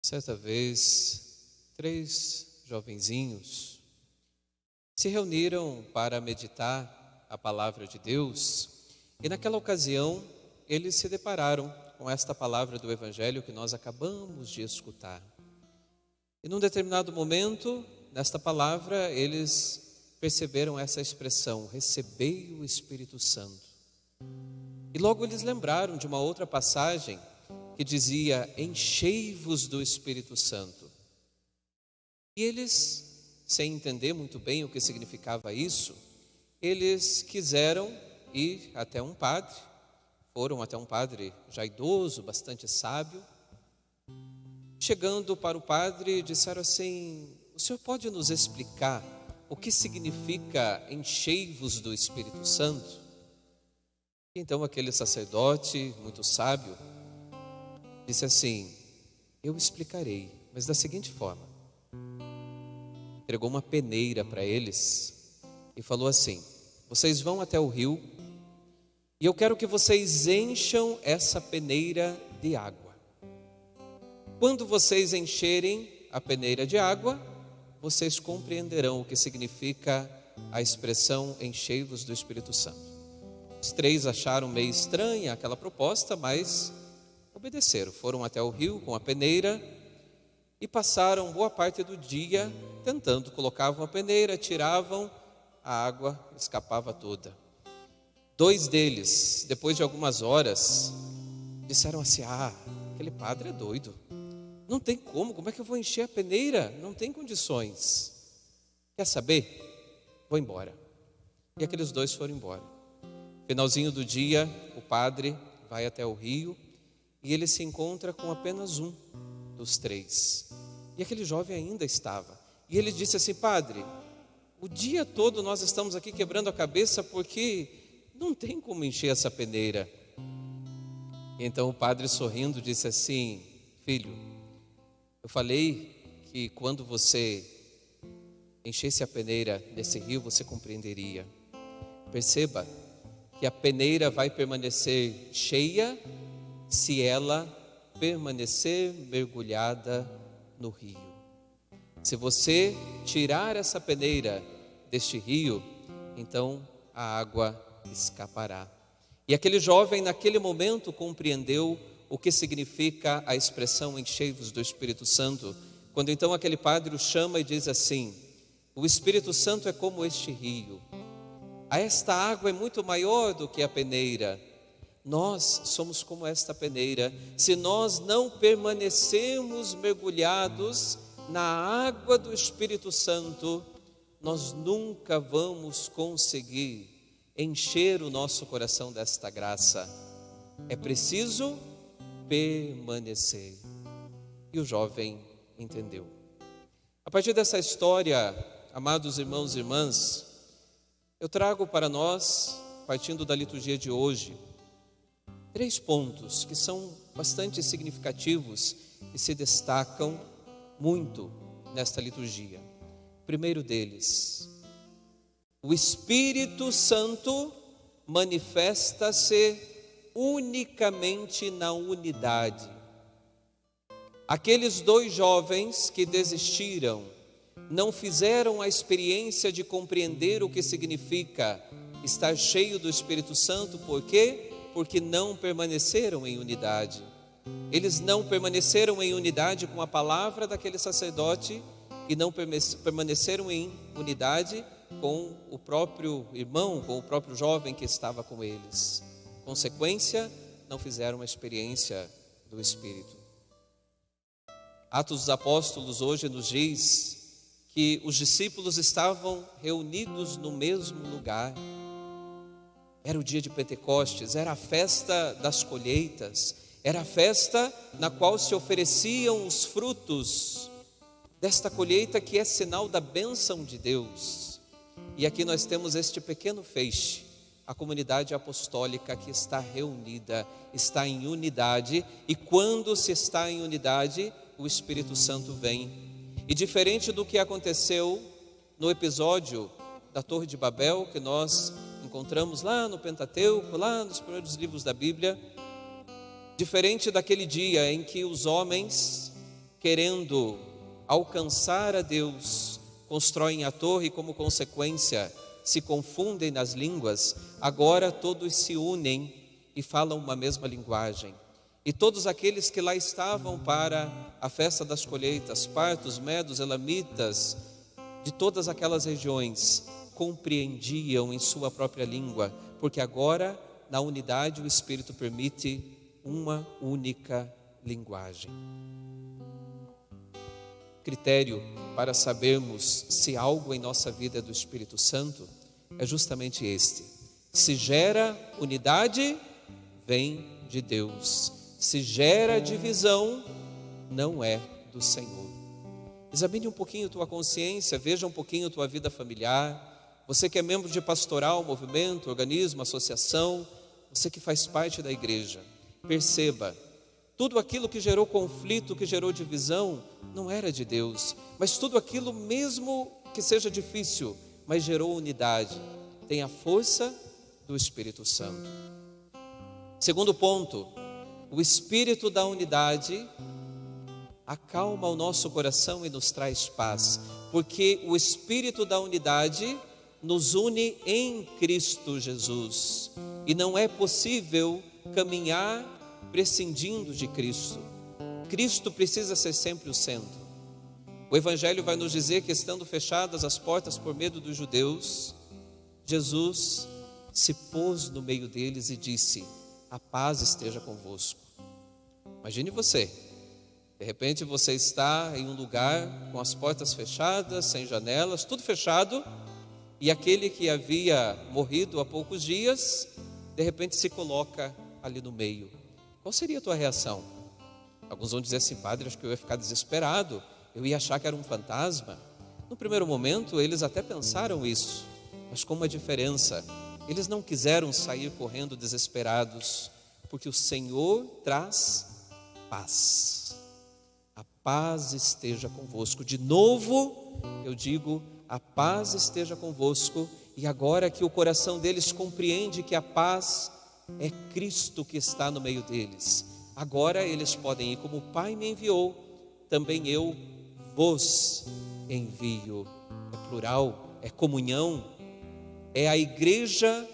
Certa vez, 3 jovenzinhos se reuniram para meditar a palavra de Deus e naquela ocasião eles se depararam com esta palavra do Evangelho que nós acabamos de escutar. E num determinado momento, nesta palavra, eles perceberam essa expressão, recebei o Espírito Santo. E logo eles lembraram de uma outra passagem que dizia, enchei-vos do Espírito Santo. E eles, sem entender muito bem o que significava isso, eles quiseram ir até um padre, foram até um padre já idoso, bastante sábio. Chegando para o padre, disseram assim, o senhor pode nos explicar o que significa enchei-vos do Espírito Santo? Então aquele sacerdote, muito sábio, disse assim, eu explicarei, mas da seguinte forma. Entregou uma peneira para eles e falou assim, vocês vão até o rio e eu quero que vocês encham essa peneira de água. Quando vocês encherem a peneira de água, vocês compreenderão o que significa a expressão enchei-vos do Espírito Santo. Os 3 acharam meio estranha aquela proposta, mas obedeceram, foram até o rio com a peneira e passaram boa parte do dia tentando, colocavam a peneira, tiravam, a água escapava toda. 2 deles, depois de algumas horas, disseram assim, aquele padre é doido, não tem como é que eu vou encher a peneira? Não tem condições. Quer saber? Vou embora. E aqueles 2 foram embora. Finalzinho do dia, o padre vai até o rio e ele se encontra com apenas um dos 3. E aquele jovem ainda estava. E ele disse assim, padre, o dia todo nós estamos aqui quebrando a cabeça porque não tem como encher essa peneira. E então o padre sorrindo disse assim, filho, eu falei que quando você enchesse a peneira nesse rio, você compreenderia. Perceba que a peneira vai permanecer cheia se ela permanecer mergulhada no rio. Se você tirar essa peneira deste rio, então a água escapará. E aquele jovem naquele momento compreendeu o que significa a expressão enchei-vos do Espírito Santo, quando então aquele padre o chama e diz assim, o Espírito Santo é como este rio, esta água é muito maior do que a peneira, nós somos como esta peneira, se nós não permanecermos mergulhados na água do Espírito Santo, nós nunca vamos conseguir encher o nosso coração desta graça, é preciso permanecer. E o jovem entendeu. A partir dessa história, amados irmãos e irmãs, eu trago para nós, partindo da liturgia de hoje, 3 pontos que são bastante significativos e se destacam muito nesta liturgia. O primeiro deles, o Espírito Santo manifesta-se unicamente na unidade. Aqueles 2 jovens que desistiram, não fizeram a experiência de compreender o que significa estar cheio do Espírito Santo, por quê? Porque não permaneceram em unidade. Eles não permaneceram em unidade com a palavra daquele sacerdote e não permaneceram em unidade com o próprio irmão, com o próprio jovem que estava com eles. Consequência, não fizeram a experiência do Espírito. Atos dos Apóstolos hoje nos diz que os discípulos estavam reunidos no mesmo lugar. Era o dia de Pentecostes, era a festa das colheitas, era a festa na qual se ofereciam os frutos desta colheita que é sinal da bênção de Deus. E aqui nós temos este pequeno feixe, a comunidade apostólica que está reunida, está em unidade, e quando se está em unidade, o Espírito Santo vem. E diferente do que aconteceu no episódio da Torre de Babel, que nós encontramos lá no Pentateuco, lá nos primeiros livros da Bíblia, diferente daquele dia em que os homens querendo alcançar a Deus, constroem a torre e, como consequência, se confundem nas línguas, agora todos se unem e falam uma mesma linguagem. E todos aqueles que lá estavam para a festa das colheitas, partos, medos, elamitas, de todas aquelas regiões, compreendiam em sua própria língua, porque agora, na unidade, o Espírito permite uma única linguagem. Critério para sabermos se algo em nossa vida é do Espírito Santo é justamente este: se gera unidade, vem de Deus; se gera divisão, não é do Senhor. Examine um pouquinho tua consciência, veja um pouquinho tua vida familiar. Você que é membro de pastoral, movimento, organismo, associação, você que faz parte da igreja, perceba, tudo aquilo que gerou conflito, que gerou divisão, não era de Deus, mas tudo aquilo, mesmo que seja difícil, mas gerou unidade, tem a força do Espírito Santo. Segundo ponto, o Espírito da unidade acalma o nosso coração e nos traz paz, porque o Espírito da unidade nos une em Cristo Jesus, e não é possível caminhar prescindindo de Cristo. Cristo precisa ser sempre o centro. O Evangelho vai nos dizer que, estando fechadas as portas por medo dos judeus, Jesus se pôs no meio deles e disse: a paz esteja convosco. Imagine você, de repente você está em um lugar com as portas fechadas, sem janelas, tudo fechado, e aquele que havia morrido há poucos dias, de repente se coloca ali no meio. Qual seria a tua reação? Alguns vão dizer assim: padre, acho que eu ia ficar desesperado, eu ia achar que era um fantasma. No primeiro momento eles até pensaram isso, mas com uma diferença: eles não quiseram sair correndo desesperados, porque o Senhor traz paz. A paz esteja convosco. De novo eu digo: a paz esteja convosco. E agora que o coração deles compreende que a paz é Cristo que está no meio deles, agora eles podem ir: como o Pai me enviou, também eu vos envio. É plural, é comunhão, é a igreja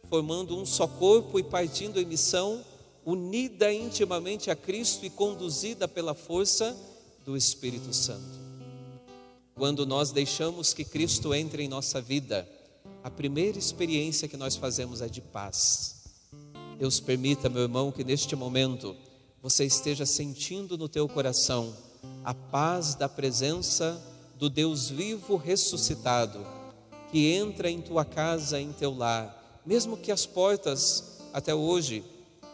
formando um só corpo e partindo em missão, unida intimamente a Cristo e conduzida pela força do Espírito Santo. Quando nós deixamos que Cristo entre em nossa vida, a primeira experiência que nós fazemos é de paz. Deus permita, meu irmão, que neste momento você esteja sentindo no teu coração a paz da presença do Deus vivo ressuscitado, que entra em tua casa, em teu lar, mesmo que as portas até hoje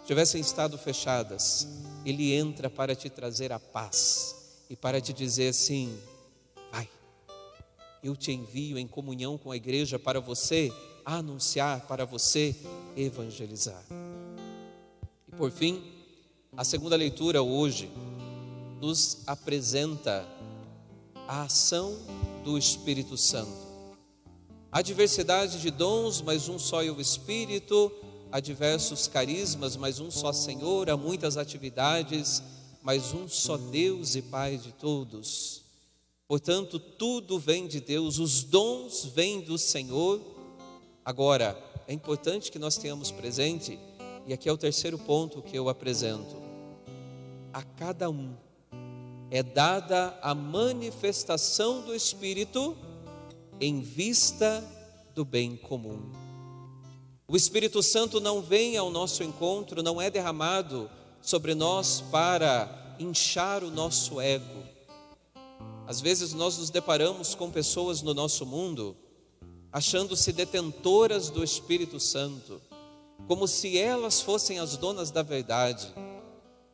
tivessem estado fechadas. Ele entra para te trazer a paz e para te dizer assim: vai, eu te envio em comunhão com a igreja para você anunciar, para você evangelizar. E por fim, a segunda leitura hoje nos apresenta a ação do Espírito Santo. Há diversidade de dons, mas um só é o Espírito. Há diversos carismas, mas um só Senhor. Há muitas atividades, mas um só Deus e Pai de todos. Portanto, tudo vem de Deus, os dons vêm do Senhor. Agora, é importante que nós tenhamos presente, e aqui é o terceiro ponto que eu apresento: a cada um é dada a manifestação do Espírito em vista do bem comum. O Espírito Santo não vem ao nosso encontro, não é derramado sobre nós para inchar o nosso ego. Às vezes nós nos deparamos com pessoas no nosso mundo achando-se detentoras do Espírito Santo, como se elas fossem as donas da verdade.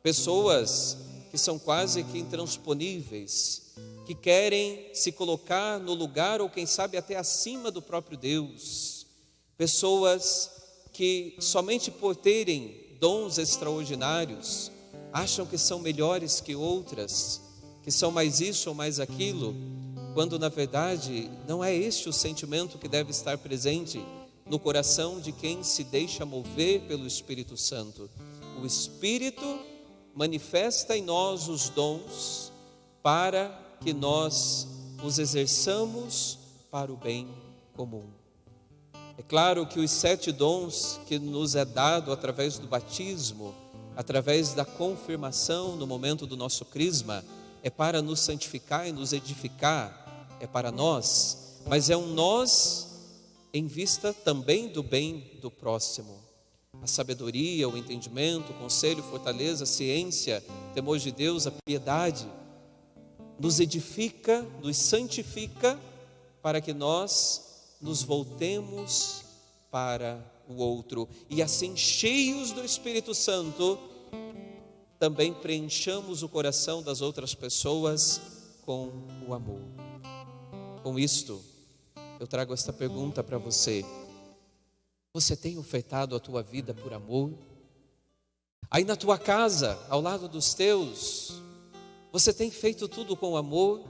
Pessoas que são quase que intransponíveis, que querem se colocar no lugar ou quem sabe até acima do próprio Deus. Pessoas que somente por terem dons extraordinários acham que são melhores que outras, que são mais isso ou mais aquilo, quando na verdade não é este o sentimento que deve estar presente no coração de quem se deixa mover pelo Espírito Santo. O Espírito manifesta em nós os dons, para que nós os exerçamos para o bem comum. É claro que os 7 dons que nos é dado através do batismo, através da confirmação no momento do nosso crisma, é para nos santificar e nos edificar, é para nós, mas é um nós em vista também do bem do próximo. A sabedoria, o entendimento, o conselho, fortaleza, a ciência, o temor de Deus, a piedade, nos edifica, nos santifica, para que nós nos voltemos para o outro. E assim, cheios do Espírito Santo, também preenchamos o coração das outras pessoas com o amor. Com isto, eu trago esta pergunta para você. Você tem ofertado a tua vida por amor? Aí na tua casa, ao lado dos teus, você tem feito tudo com amor?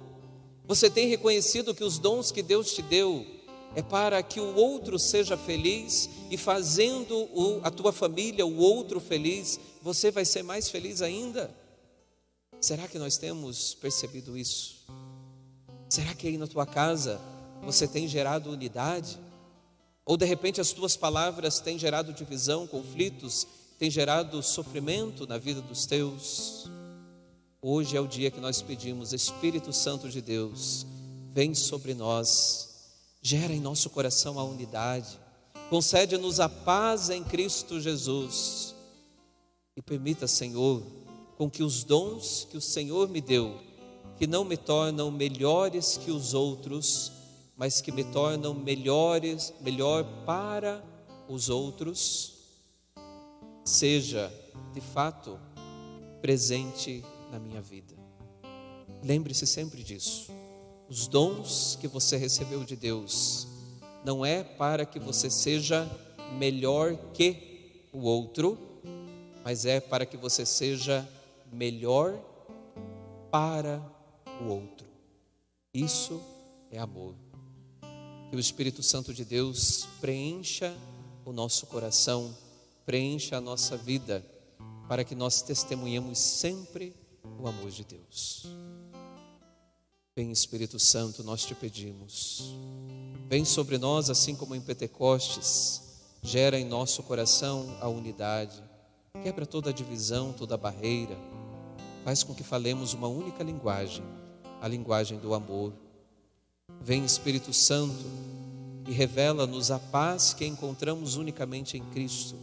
Você tem reconhecido que os dons que Deus te deu é para que o outro seja feliz, e fazendo a tua família, o outro feliz, você vai ser mais feliz ainda? Será que nós temos percebido isso? Será que aí na tua casa você tem gerado unidade? Ou de repente as tuas palavras têm gerado divisão, conflitos, têm gerado sofrimento na vida dos teus? Hoje é o dia que nós pedimos: Espírito Santo de Deus, vem sobre nós, gera em nosso coração a unidade, concede-nos a paz em Cristo Jesus, e permita, Senhor, com que os dons que o Senhor me deu, que não me tornam melhores que os outros, mas que me tornam melhor para os outros, seja de fato presente na minha vida. Lembre-se sempre disso. Os dons que você recebeu de Deus não é para que você seja melhor que o outro, mas é para que você seja melhor para o outro. Isso é amor. Que o Espírito Santo de Deus preencha o nosso coração, preencha a nossa vida, para que nós testemunhemos sempre o amor de Deus. Vem, Espírito Santo, nós te pedimos. Vem sobre nós, assim como em Pentecostes, gera em nosso coração a unidade, quebra toda a divisão, toda a barreira, faz com que falemos uma única linguagem, a linguagem do amor. Vem, Espírito Santo, e revela-nos a paz que encontramos unicamente em Cristo.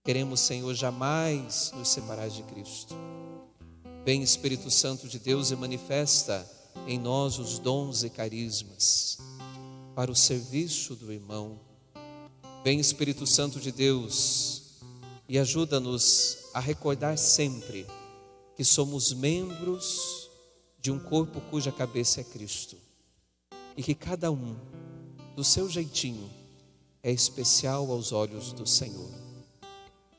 Queremos, Senhor, jamais nos separar de Cristo. Vem, Espírito Santo de Deus, e manifesta em nós os dons e carismas para o serviço do irmão. Vem, Espírito Santo de Deus, e ajuda-nos a recordar sempre que somos membros de um corpo cuja cabeça é Cristo, e que cada um, do seu jeitinho, é especial aos olhos do Senhor.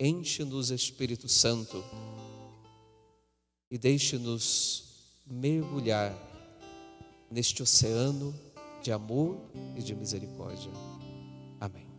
Enche-nos, Espírito Santo, e deixe-nos mergulhar neste oceano de amor e de misericórdia. Amém.